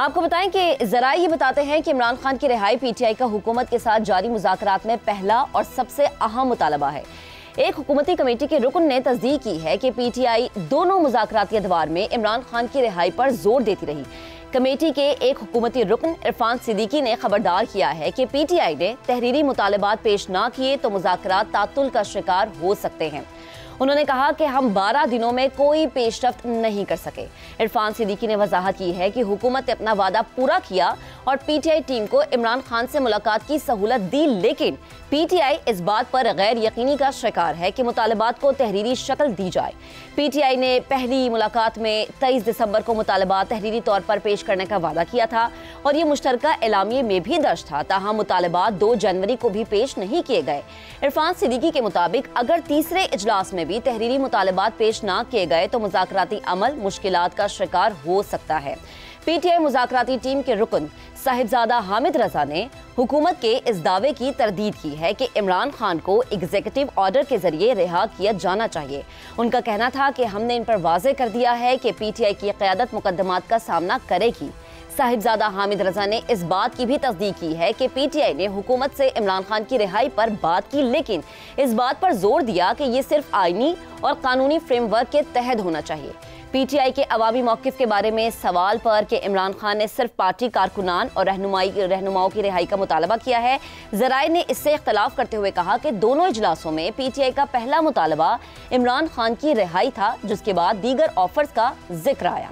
آپ کو بتائیں کہ ذرائع یہ بتاتے ہیں کہ عمران خان کی رہائی پی ٹی آئی کا حکومت کے ساتھ جاری مذاکرات میں پہلا اور سب سے اہم مطالبہ ہے۔ ایک حکومتی کمیٹی کے رکن نے تصدیق کی ہے کہ پی ٹی آئی دونوں مذاکراتی ادوار میں عمران خان کی رہائی پر زور دیتی رہی۔ کمیٹی کے ایک حکومتی رکن عرفان صدیقی نے خبردار کیا ہے کہ پی ٹی آئی نے تحریری مطالبات پیش نہ کیے تو مذاکرات تعطل کا شکار ہو سکتے ہیں۔ انہوں نے کہا کہ ہم 12 دنوں میں کوئی پیش رفت نہیں کر سکے۔ عرفان صدیقی نے وضاحت کی ہے کہ حکومت نے اپنا وعدہ پورا کیا اور پی ٹی آئی ٹیم کو عمران خان سے ملاقات کی سہولت دی، لیکن پی ٹی آئی اس بات پر غیر یقینی کا شکار ہے کہ مطالبات کو تحریری شکل دی جائے۔ پی ٹی آئی نے پہلی ملاقات میں 23 دسمبر کو مطالبات تحریری طور پر پیش کرنے کا وعدہ کیا تھا اور یہ مشترکہ اعلامیے میں بھی درج تھا، تاہم مطالبات 2 جنوری کو بھی پیش نہیں کیے گئے۔ عرفان صدیقی کے مطابق اگر تیسرے اجلاس میں بھی تحریری مطالبات پیش نہ کیے گئے تو مذاکراتی عمل مشکلات کا شکار ہو سکتا ہے۔ پی ٹی آئی مذاکراتی ٹیم کے رکن صاحبزادہ حامد رضا نے حکومت کے اس دعوے کی تردید کی ہے کہ عمران خان کو ایگزیکٹو آرڈر کے ذریعے رہا کیا جانا چاہیے۔ ان کا کہنا تھا کہ ہم نے ان پر واضح کر دیا ہے کہ پی ٹی آئی کی قیادت مقدمات کا سامنا کرے گی۔ صاحبزادہ حامد رضا نے اس بات کی بھی تصدیق کی ہے کہ پی ٹی آئی نے حکومت سے عمران خان کی رہائی پر بات کی، لیکن اس بات پر زور دیا کہ یہ صرف آئینی اور قانونی فریم ورک کے تحت ہونا چاہیے۔ پی ٹی آئی کے عوامی موقف کے بارے میں سوال پر کہ عمران خان نے صرف پارٹی کارکنان اور رہنماؤں کی رہائی کا مطالبہ کیا ہے، ذرائع نے اس سے اختلاف کرتے ہوئے کہا کہ دونوں اجلاسوں میں پی ٹی آئی کا پہلا مطالبہ عمران خان کی رہائی تھا، جس کے بعد دیگر آفرز کا ذکر آیا۔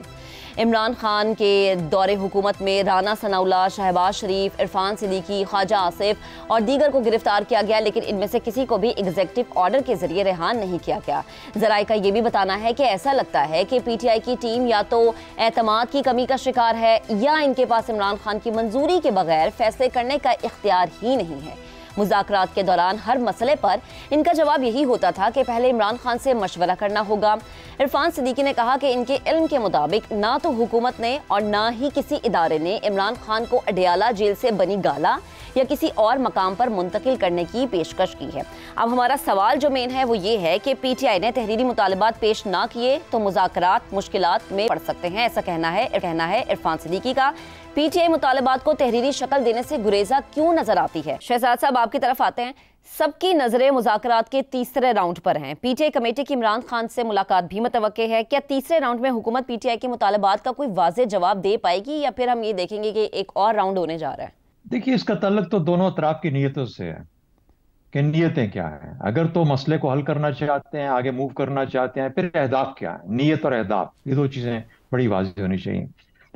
عمران خان کے دور حکومت میں رانا ثناء اللہ، شہباز شریف، عرفان صدیقی، خواجہ آصف اور دیگر کو گرفتار کیا گیا، لیکن ان میں سے کسی کو بھی ایگزیکٹو آرڈر کے ذریعے رہا نہیں کیا گیا۔ ذرائع کا یہ بھی بتانا ہے کہ ایسا لگتا ہے کہ پی ٹی آئی کی ٹیم یا تو اعتماد کی کمی کا شکار ہے یا ان کے پاس عمران خان کی منظوری کے بغیر فیصلے کرنے کا اختیار ہی نہیں ہے۔ مذاکرات کے دوران ہر مسئلے پر ان کا جواب یہی ہوتا تھا کہ پہلے عمران خان سے مشورہ کرنا ہوگا۔ عرفان صدیقی نے کہا کہ ان کے علم کے مطابق نہ تو حکومت نے اور نہ ہی کسی ادارے نے عمران خان کو اڈیالہ جیل سے بنی گالا یا کسی اور مقام پر منتقل کرنے کی پیشکش کی ہے۔ اب ہمارا سوال جو مین ہے وہ یہ ہے کہ پی ٹی آئی نے تحریری مطالبات پیش نہ کیے تو مذاکرات مشکلات میں پڑ سکتے ہیں، ایسا کہنا ہے عرفان صدیقی کا۔ پی ٹی آئی مطالبات کو تحریری شکل دینے سے گریزہ کیوں نظر آتی ہے؟ شہزاد صاحب آپ کی طرف آتے ہیں۔ سب کی نظریں مذاکرات کے تیسرے راؤنڈ پر ہیں۔ پی ٹی آئی کمیٹی کی عمران خان سے ملاقات بھی متوقع ہے۔ کیا تیسرے راؤنڈ میں حکومت پی ٹی آئی کے مطالبات کا کوئی واضح جواب دے پائے گی یا پھر ہم یہ دیکھیں گے کہ ایک اور راؤنڈ ہونے جا رہا ہے؟ دیکھیے، اس کا تعلق تو دونوں اطراف کی نیتوں سے ہے کہ نیتیں کیا ہیں۔ اگر تو مسئلے کو حل کرنا چاہتے ہیں، آگے موو کرنا چاہتے ہیں، پھر اہداف کیا ہیں۔ نیت اور اہداف، یہ 2 چیزیں بڑی واضح ہونی چاہیے۔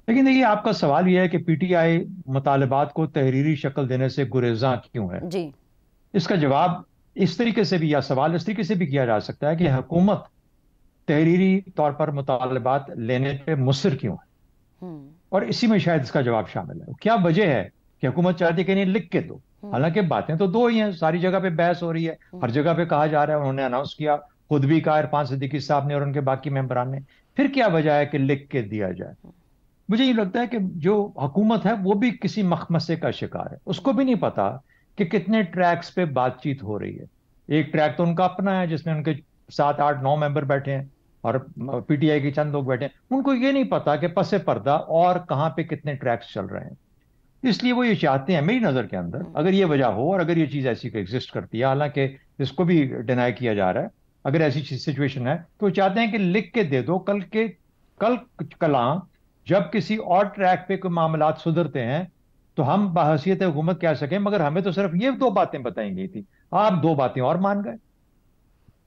لیکن دیکھیے، آپ کا سوال یہ ہے کہ پی ٹی آئی مطالبات کو تحریری شکل دینے سے گریزاں کیوں ہے؟ جی، اس کا جواب اس طریقے سے بھی، یا سوال اس طریقے سے بھی کیا جا سکتا ہے کہ حکومت تحریری طور پر مطالبات لینے پہ مصر کیوں ہے، اور اسی میں شاید اس کا جواب شامل ہے۔ کیا وجہ ہے کہ حکومت چاہتی ہے کہ نہیں لکھ کے دو؟ حالانکہ باتیں تو 2 ہی ہیں، ساری جگہ پہ بحث ہو رہی ہے، ہر جگہ پہ کہا جا رہا ہے، انہوں نے اناؤنس کیا، خود بھی کہا عرفان صدیقی صاحب نے اور ان کے باقی ممبران نے۔ پھر کیا وجہ ہے کہ لکھ کے دیا جائے؟ مجھے یہ لگتا ہے کہ جو حکومت ہے وہ بھی کسی مخمسے کا شکار ہے۔ اس کو بھی نہیں پتا کہ کتنے ٹریکس پہ بات چیت ہو رہی ہے۔ ایک ٹریک تو ان کا اپنا ہے جس میں ان کے 7 8 9 ممبر بیٹھے ہیں اور پی ٹی آئی کے چند لوگ بیٹھے ہیں۔ ان کو یہ نہیں پتا کہ پس پردہ اور کہاں پہ کتنے ٹریکس چل رہے ہیں۔ اس لیے وہ یہ چاہتے ہیں، میری نظر کے اندر، اگر یہ وجہ ہو اور اگر یہ چیز ایسی ایگزسٹ کرتی ہے، حالانکہ اس کو بھی ڈینائی کیا جا رہا ہے، اگر ایسی سچویشن ہے تو وہ چاہتے ہیں کہ لکھ کے دے دو، کل کلاں جب کسی اور ٹریک پہ کوئی معاملات سدھرتے ہیں تو ہم بحیثیت حکومت کہہ سکیں مگر ہمیں تو صرف یہ 2 باتیں بتائی گئی تھی، آپ 2 باتیں اور مان گئے۔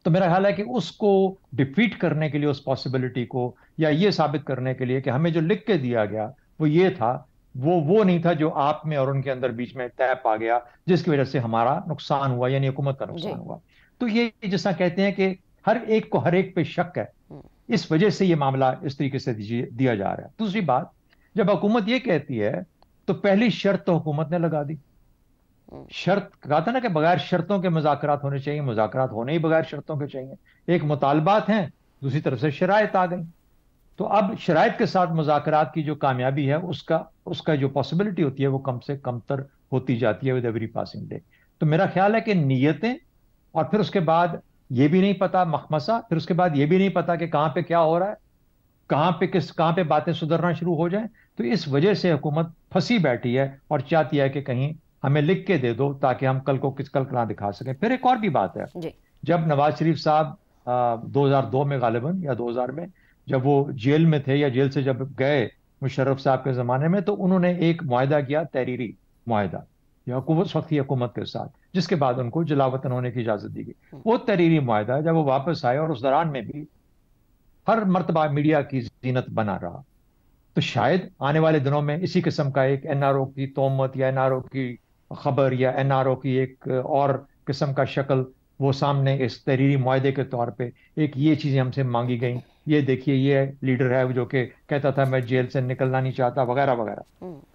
تو میرا خیال ہے کہ اس کو ڈیفیٹ کرنے کے لیے، اس پاسبلٹی کو، یا یہ ثابت کرنے کے لیے کہ ہمیں جو لکھ کے دیا گیا وہ یہ تھا، وہ نہیں تھا جو آپ میں اور ان کے اندر بیچ میں طے آ گیا، جس کی وجہ سے ہمارا نقصان ہوا، یعنی حکومت کا نقصان ہوا۔ تو یہ جس طرح کہتے ہیں کہ ہر ایک کو ہر ایک پہ شک ہے، اس وجہ سے یہ معاملہ اس طریقے سے دیا جا رہا ہے۔ دوسری بات، جب حکومت یہ کہتی ہے تو پہلی شرط تو حکومت نے لگا دی۔ شرط کہا تھا نا کہ بغیر شرطوں کے مذاکرات ہونے چاہیے، مذاکرات ہونے ہی بغیر شرطوں کے چاہیے۔ ایک مطالبات ہیں، دوسری طرف سے شرائط آ گئی۔ تو اب شرائط کے ساتھ مذاکرات کی جو کامیابی ہے اس کا جو پاسبلٹی ہوتی ہے وہ کم سے کم تر ہوتی جاتی ہے ود ایوری پاسنگ ڈے۔ تو میرا خیال ہے کہ نیتیں، اور پھر اس کے بعد یہ بھی نہیں پتا مخمسہ، پھر اس کے بعد یہ بھی نہیں پتا کہ کہاں پہ کیا ہو رہا ہے، کہاں پہ باتیں سدھرنا شروع ہو جائیں، تو اس وجہ سے حکومت پھنسی بیٹھی ہے اور چاہتی ہے کہ کہیں ہمیں لکھ کے دے دو تاکہ ہم کل کو کس کل کلاں دکھا سکیں. پھر ایک اور بھی بات ہے، جی جب نواز شریف صاحب 2002 میں غالباً یا 2000 میں جب وہ جیل میں تھے یا جیل سے جب گئے مشرف صاحب کے زمانے میں، تو انہوں نے ایک معاہدہ کیا، تحریری معاہدہ، یا حکومت وقتی حکومت کے ساتھ، جس کے بعد ان کو جلا وطن ہونے کی اجازت دی گئی. وہ تحریری معاہدہ جب وہ واپس آئے اور اس دوران میں بھی ہر مرتبہ میڈیا کی زینت بنا رہا، تو شاید آنے والے دنوں میں اسی قسم کا ایک این آر او کی تہمت یا این آر او کی خبر یا این آر او کی ایک اور قسم کا شکل وہ سامنے اس تحریری معاہدے کے طور پہ ایک یہ چیزیں ہم سے مانگی گئیں، یہ دیکھیے یہ لیڈر ہے جو کہ کہتا تھا میں جیل سے نکلنا نہیں چاہتا وغیرہ وغیرہ.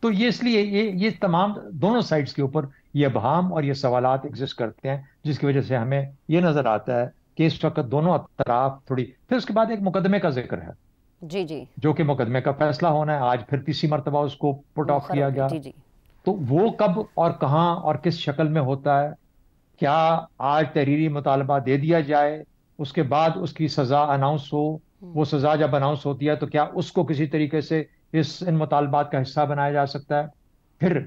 تو یہ اس لیے یہ تمام دونوں سائڈز کے اوپر یہ ابہام اور یہ سوالات ایگزسٹ کرتے ہیں، جس کی وجہ سے ہمیں یہ نظر آتا ہے کہ اس وقت دونوں اطراف تھوڑی. پھر اس کے بعد ایک مقدمے کا ذکر ہے، جی جی جو کہ مقدمے کا فیصلہ ہونا ہے. آج پھر تیسری مرتبہ اس کو پٹ آف کیا گیا. جی جی تو وہ کب اور کہاں اور کس شکل میں ہوتا ہے؟ کیا آج تحریری مطالبہ دے دیا جائے، اس کے بعد اس کی سزا اناؤنس ہو، وہ سزا جب اناؤنس ہوتی ہے تو کیا اس کو کسی طریقے سے ان مطالبات کا حصہ بنایا جا سکتا ہے؟ پھر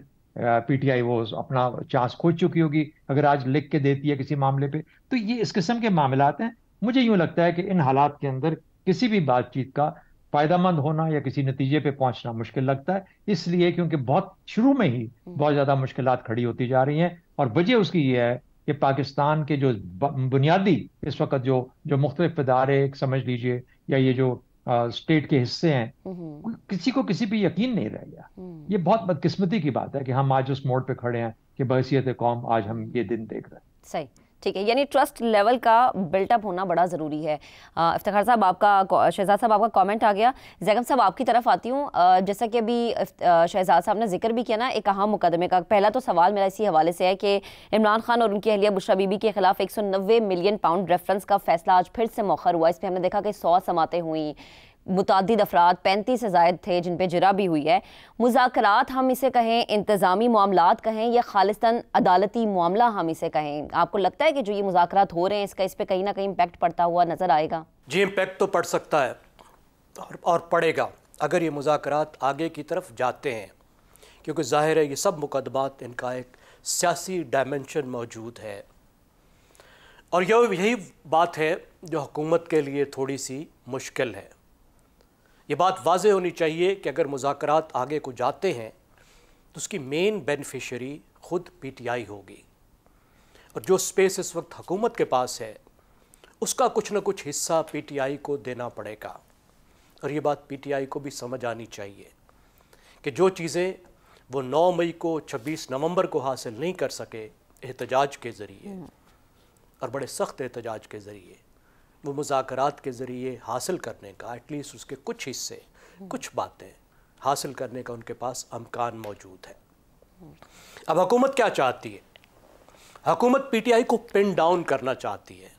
پی ٹی آئی وہ اپنا چانس کھو چکی ہوگی اگر آج لکھ کے دیتی ہے کسی معاملے پہ. تو یہ اس قسم کے معاملات ہیں. مجھے یوں لگتا ہے کہ ان حالات کے اندر کسی بھی بات چیت کا فائدہ مند ہونا یا کسی نتیجے پہ پہنچنا مشکل لگتا ہے، اس لیے کیونکہ بہت شروع میں ہی بہت زیادہ مشکلات کھڑی ہوتی جا رہی ہیں. اور وجہ اس کی یہ ہے کہ پاکستان کے جو بنیادی اس وقت جو مختلف ادارے سمجھ لیجئے یا یہ جو اسٹیٹ کے حصے ہیں، کسی کو کسی پہ یقین نہیں رہ گیا. یہ بہت بدقسمتی کی بات ہے کہ ہم آج اس موڑ پہ کھڑے ہیں کہ بحیثیت قوم آج ہم یہ دن دیکھ رہے ہیں. صحیح، ٹھیک ہے. یعنی ٹرسٹ لیول کا بلٹ اپ ہونا بڑا ضروری ہے. افتخار صاحب آپ کا، شہزاد صاحب آپ کا کامنٹ آ گیا. زیغم صاحب آپ کی طرف آتی ہوں. جیسا کہ ابھی شہزاد صاحب نے ذکر بھی کیا نا ایک اہم مقدمے کا، پہلا تو سوال میرا اسی حوالے سے ہے کہ عمران خان اور ان کی اہلیہ بشریٰ بی بی کے خلاف 190 ملین پاؤنڈ ریفرنس کا فیصلہ آج پھر سے مؤخر ہوا. اس پہ ہم نے دیکھا کہ 100 سماعتیں ہوئیں، متعدد افراد 35 سے زائد تھے جن پہ جرح بھی ہوئی ہے. مذاکرات ہم اسے کہیں، انتظامی معاملات کہیں، یا خالصتاً عدالتی معاملہ ہم اسے کہیں، آپ کو لگتا ہے کہ جو یہ مذاکرات ہو رہے ہیں اس پہ کہیں نہ کہیں امپیکٹ پڑتا ہوا نظر آئے گا؟ جی امپیکٹ تو پڑ سکتا ہے اور پڑے گا اگر یہ مذاکرات آگے کی طرف جاتے ہیں، کیونکہ ظاہر ہے یہ سب مقدمات ان کا ایک سیاسی ڈائمنشن موجود ہے. اور یہی بات ہے جو حکومت کے لیے تھوڑی سی مشکل ہے. یہ بات واضح ہونی چاہیے کہ اگر مذاکرات آگے کو جاتے ہیں تو اس کی مین بینیفیشری خود پی ٹی آئی ہوگی، اور جو سپیس اس وقت حکومت کے پاس ہے اس کا کچھ نہ کچھ حصہ پی ٹی آئی کو دینا پڑے گا. اور یہ بات پی ٹی آئی کو بھی سمجھ آنی چاہیے کہ جو چیزیں وہ 9 مئی کو 26 نومبر کو حاصل نہیں کر سکے احتجاج کے ذریعے اور بڑے سخت احتجاج کے ذریعے، وہ مذاکرات کے ذریعے حاصل کرنے کا ایٹ لیسٹ اس کے کچھ حصے، کچھ باتیں حاصل کرنے کا ان کے پاس امکان موجود ہے. اب حکومت کیا چاہتی ہے؟ حکومت پی ٹی آئی کو پن ڈاؤن کرنا چاہتی ہے.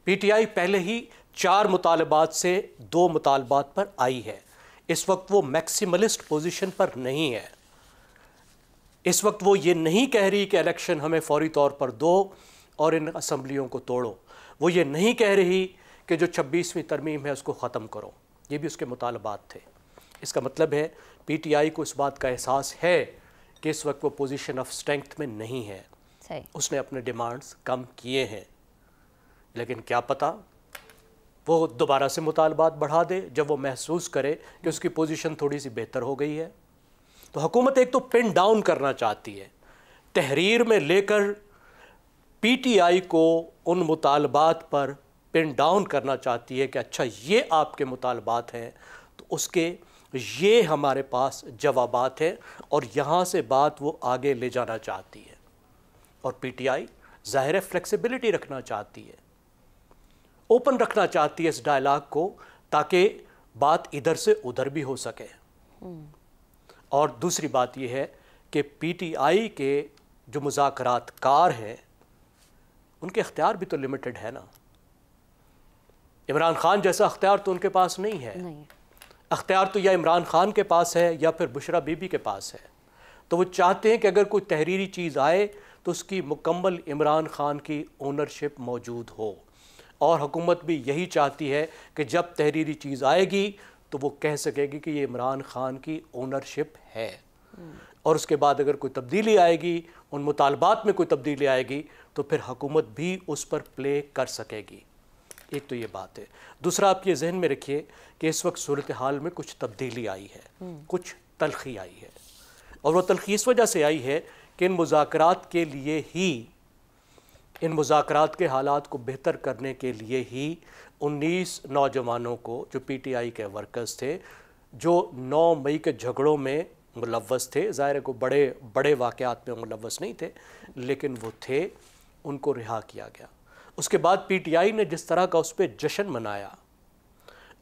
پی ٹی آئی پہلے ہی 4 مطالبات سے 2 مطالبات پر آئی ہے. اس وقت وہ میکسیملسٹ پوزیشن پر نہیں ہے. اس وقت وہ یہ نہیں کہہ رہی کہ الیکشن ہمیں فوری طور پر دو اور ان اسمبلیوں کو توڑو. وہ یہ نہیں کہہ رہی کہ جو 26ویں ترمیم ہے اس کو ختم کرو. یہ بھی اس کے مطالبات تھے. اس کا مطلب ہے پی ٹی آئی کو اس بات کا احساس ہے کہ اس وقت وہ پوزیشن آف اسٹرینگتھ میں نہیں ہے. اس نے اپنے ڈیمانڈز کم کیے ہیں، لیکن کیا پتہ وہ دوبارہ سے مطالبات بڑھا دے جب وہ محسوس کرے کہ اس کی پوزیشن تھوڑی سی بہتر ہو گئی ہے. تو حکومت ایک تو پن ڈاؤن کرنا چاہتی ہے، تحریر میں لے کر پی ٹی آئی کو ان مطالبات پر پن ڈاؤن کرنا چاہتی ہے کہ اچھا یہ آپ کے مطالبات ہیں تو اس کے یہ ہمارے پاس جوابات ہیں، اور یہاں سے بات وہ آگے لے جانا چاہتی ہے. اور پی ٹی آئی ظاہر ہے فلیکسیبلٹی رکھنا چاہتی ہے، اوپن رکھنا چاہتی ہے اس ڈائلاگ کو، تاکہ بات ادھر سے ادھر بھی ہو سکے. اور دوسری بات یہ ہے کہ پی ٹی آئی کے جو مذاکرات کار ہیں ان کے اختیار بھی تو لمیٹڈ ہے نا. عمران خان جیسا اختیار تو ان کے پاس نہیں ہے. اختیار تو یا عمران خان کے پاس ہے یا پھر بشریٰ بی بی کے پاس ہے. تو وہ چاہتے ہیں کہ اگر کوئی تحریری چیز آئے تو اس کی مکمل عمران خان کی اونرشپ موجود ہو. اور حکومت بھی یہی چاہتی ہے کہ جب تحریری چیز آئے گی تو وہ کہہ سکے گی کہ یہ عمران خان کی اونرشپ ہے، اور اس کے بعد اگر کوئی تبدیلی آئے گی، ان مطالبات میں کوئی تبدیلی آئے گی تو پھر حکومت بھی اس پر پلے کر سکے گی۔ ایک تو یہ بات ہے۔ دوسرا آپ یہ ذہن میں رکھیے کہ اس وقت صورتحال میں کچھ تبدیلی آئی ہے، کچھ تلخی آئی ہے، اور وہ تلخی اس وجہ سے آئی ہے کہ ان مذاکرات کے لیے ہی، ان مذاکرات کے حالات کو بہتر کرنے کے لیے ہی 19 نوجوانوں کو، جو پی ٹی آئی کے ورکرز تھے، جو 9 مئی کے جھگڑوں میں ملوث تھے، ظاہر ہے کو بڑے واقعات میں ملوث نہیں تھے لیکن وہ تھے، ان کو رہا کیا گیا۔ اس کے بعد پی ٹی آئی نے جس طرح کا اس پہ جشن منایا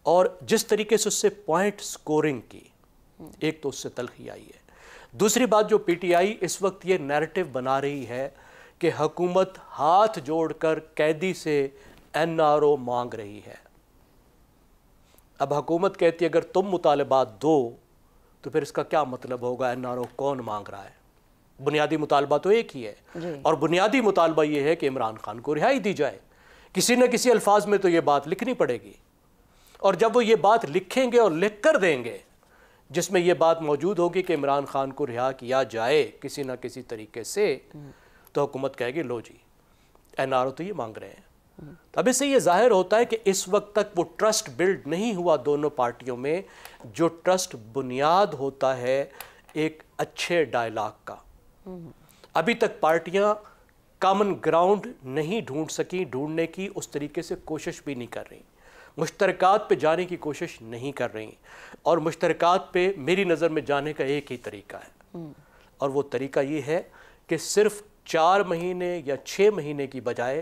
اور جس طریقے سے اس سے پوائنٹ سکورنگ کی، ایک تو اس سے تلخی آئی ہے۔ دوسری بات، جو پی ٹی آئی اس وقت یہ نیریٹو بنا رہی ہے کہ حکومت ہاتھ جوڑ کر قیدی سے این آر او مانگ رہی ہے۔ اب حکومت کہتی ہے اگر تم مطالبات دو تو پھر اس کا کیا مطلب ہوگا، این آر او کون مانگ رہا ہے؟ بنیادی مطالبہ تو ایک ہی ہے، اور بنیادی مطالبہ یہ ہے کہ عمران خان کو رہائی دی جائے۔ کسی نہ کسی الفاظ میں تو یہ بات لکھنی پڑے گی، اور جب وہ یہ بات لکھیں گے اور لکھ کر دیں گے جس میں یہ بات موجود ہوگی کہ عمران خان کو رہا کیا جائے کسی نہ کسی طریقے سے، تو حکومت کہے گی لو جی این آر او تو یہ مانگ رہے ہیں۔ اب اس سے یہ ظاہر ہوتا ہے کہ اس وقت تک وہ ٹرسٹ بلڈ نہیں ہوا دونوں پارٹیوں میں، جو ٹرسٹ بنیاد ہوتا ہے ایک اچھے ڈائلاگ کا۔ ابھی تک پارٹیاں کامن گراؤنڈ نہیں ڈھونڈ سکیں، ڈھونڈنے کی اس طریقے سے کوشش بھی نہیں کر رہی، مشترکات پہ جانے کی کوشش نہیں کر رہی، اور مشترکات پہ میری نظر میں جانے کا ایک ہی طریقہ ہے، اور وہ طریقہ یہ ہے کہ صرف 4 مہینے یا 6 مہینے کی بجائے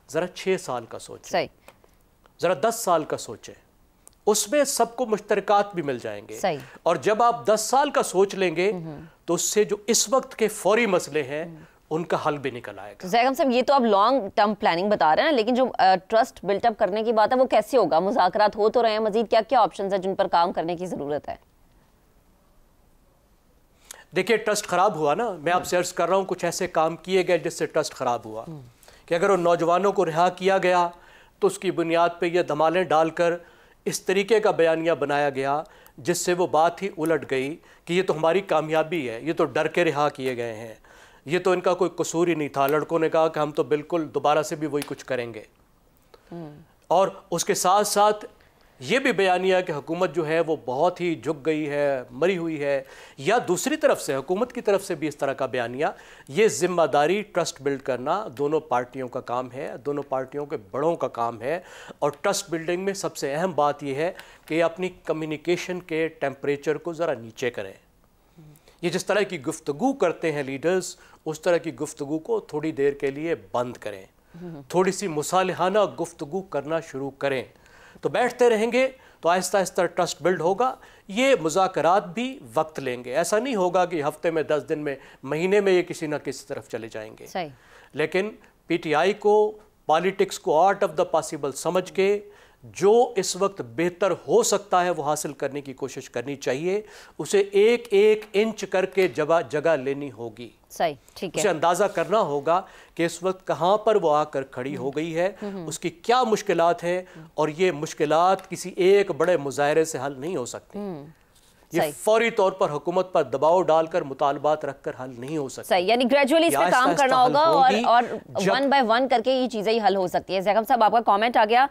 ذرا 6 سال کا سوچیں، ذرا 10 سال کا سوچیں، اس میں سب کو مشترکات بھی مل جائیں گے، اور جب آپ 10 سال کا سوچ لیں گے تو اس سے جو اس وقت کے فوری مسئلے ہیں ان کا حل بھی نکل آئے گا۔ زیغم صاحب، یہ تو آپ لانگ ٹرم پلاننگ بتا رہے ہیں، لیکن جو ٹرسٹ بلٹ اپ کرنے کی بات ہے وہ کیسے ہوگا؟ مذاکرات ہو تو رہے ہیں، مزید کیا کیا آپشنز ہیں جن پر کام کرنے کی ضرورت ہے؟ دیکھیے ٹرسٹ خراب ہوا نا، میں آپ سے عرض کر رہا ہوں کچھ ایسے کام کیے گئے جس سے ٹرسٹ خراب ہوا کہ اگر ان نوجوانوں کو رہا کیا گیا تو اس کی بنیاد پہ یہ دھمالیں ڈال کر اس طریقے کا بیانیہ بنایا گیا جس سے وہ بات ہی الٹ گئی کہ یہ تو ہماری کامیابی ہے، یہ تو ڈر کے رہا کیے گئے ہیں، یہ تو ان کا کوئی قصور ہی نہیں تھا۔ لڑکوں نے کہا کہ ہم تو بالکل دوبارہ سے بھی وہی کچھ کریں گے، اور اس کے ساتھ ساتھ یہ بھی بیانیہ کہ حکومت جو ہے وہ بہت ہی جھک گئی ہے، مری ہوئی ہے، یا دوسری طرف سے حکومت کی طرف سے بھی اس طرح کا بیانیہ۔ یہ ذمہ داری ٹرسٹ بلڈ کرنا دونوں پارٹیوں کا کام ہے، دونوں پارٹیوں کے بڑوں کا کام ہے، اور ٹرسٹ بلڈنگ میں سب سے اہم بات یہ ہے کہ اپنی کمیونیکیشن کے ٹیمپریچر کو ذرا نیچے کریں۔ یہ جس طرح کی گفتگو کرتے ہیں لیڈرز، اس طرح کی گفتگو کو تھوڑی دیر کے لیے بند کریں، تھوڑی سی مصالحانہ گفتگو کرنا شروع کریں، تو بیٹھتے رہیں گے تو آہستہ آہستہ ٹرسٹ بلڈ ہوگا۔ یہ مذاکرات بھی وقت لیں گے، ایسا نہیں ہوگا کہ ہفتے میں 10 دن میں مہینے میں یہ کسی نہ کسی طرف چلے جائیں گے، لیکن پی ٹی آئی کو پالیٹکس کو آرٹ آف دا پاسبل سمجھ کے جو اس وقت بہتر ہو سکتا ہے وہ حاصل کرنے کی کوشش کرنی چاہیے، اسے ایک ایک انچ کر کے جگہ لینی ہوگی، اسے اندازہ کرنا ہوگا کہ اس وقت کہاں پر وہ آ کر کھڑی ہو گئی ہے، اس کی کیا مشکلات ہیں، اور یہ مشکلات کسی ایک بڑے مظاہرے سے حل نہیں ہو سکتی، یہ فوری طور پر حکومت پر دباؤ ڈال کر مطالبات رکھ کر حل نہیں ہو سکتی، یعنی گریجولی اس پہ کام کرنا ہوگا، اور ون بائی ون کر کے یہ چیزیں ہی حل ہو سکتی ہے۔ زیغم صاحب، آپ کا کامنٹ آ گیا